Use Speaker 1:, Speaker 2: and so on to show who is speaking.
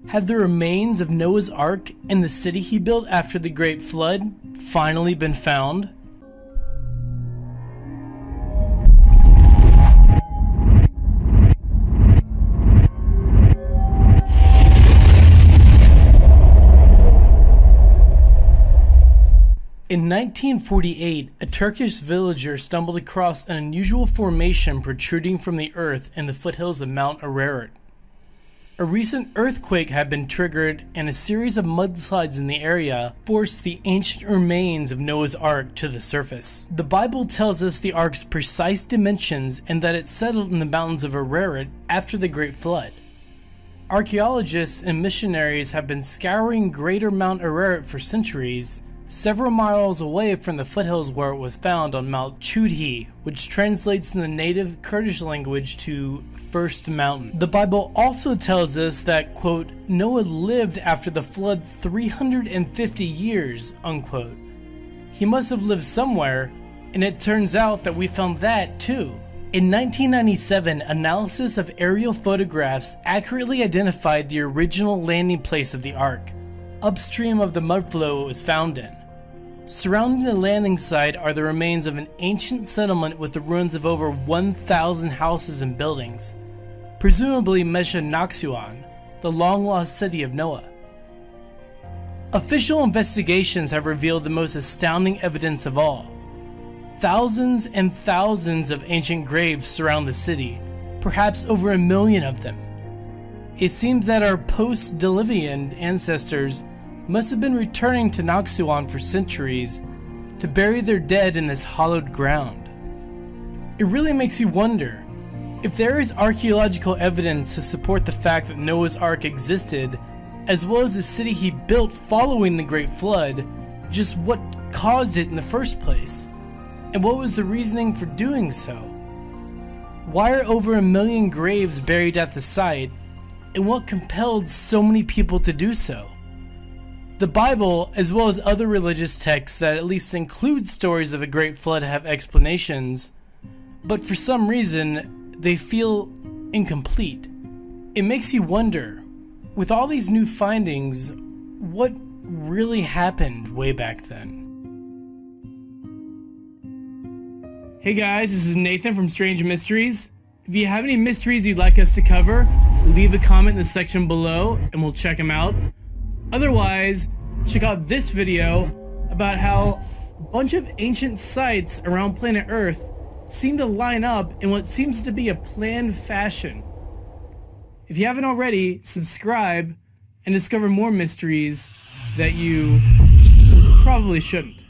Speaker 1: Have the remains of Noah's Ark and the city he built after the Great Flood finally been found? In 1948, a Turkish villager stumbled across an unusual formation protruding from the earth in the foothills of Mount Ararat. A recent earthquake had been triggered, and a series of mudslides in the area forced the ancient remains of Noah's Ark to the surface. The Bible tells us the Ark's precise dimensions and that it settled in the mountains of Ararat after the Great Flood. Archaeologists and missionaries have been scouring greater Mount Ararat for centuries, several miles away from the foothills where it was found on Mount Chudhi, which translates in the native Kurdish language to First Mountain. The Bible also tells us that, quote, Noah lived after the flood 350 years, unquote. He must have lived somewhere, and it turns out that we found that too. In 1997, analysis of aerial photographs accurately identified the original landing place of the Ark, upstream of the mudflow it was found in. Surrounding the landing site are the remains of an ancient settlement with the ruins of over 1,000 houses and buildings, presumably Mesha Naksuan, the long-lost city of Noah. Official investigations have revealed the most astounding evidence of all. Thousands and thousands of ancient graves surround the city, perhaps over 1 million of them. It seems that our post-Diluvian ancestors must have been returning to Naksuan for centuries to bury their dead in this hollowed ground. It really makes you wonder, if there is archaeological evidence to support the fact that Noah's Ark existed, as well as the city he built following the Great Flood, just what caused it in the first place? And what was the reasoning for doing so? Why are over 1 million graves buried at the site, and what compelled so many people to do so? The Bible, as well as other religious texts that at least include stories of a great flood, have explanations, but for some reason, they feel incomplete. It makes you wonder, with all these new findings, what really happened way back then? Hey guys, this is Nathan from Strange Mysteries. If you have any mysteries you'd like us to cover, leave a comment in the section below and we'll check them out. Otherwise, check out this video about how a bunch of ancient sites around planet Earth seem to line up in what seems to be a planned fashion. If you haven't already, subscribe and discover more mysteries that you probably shouldn't.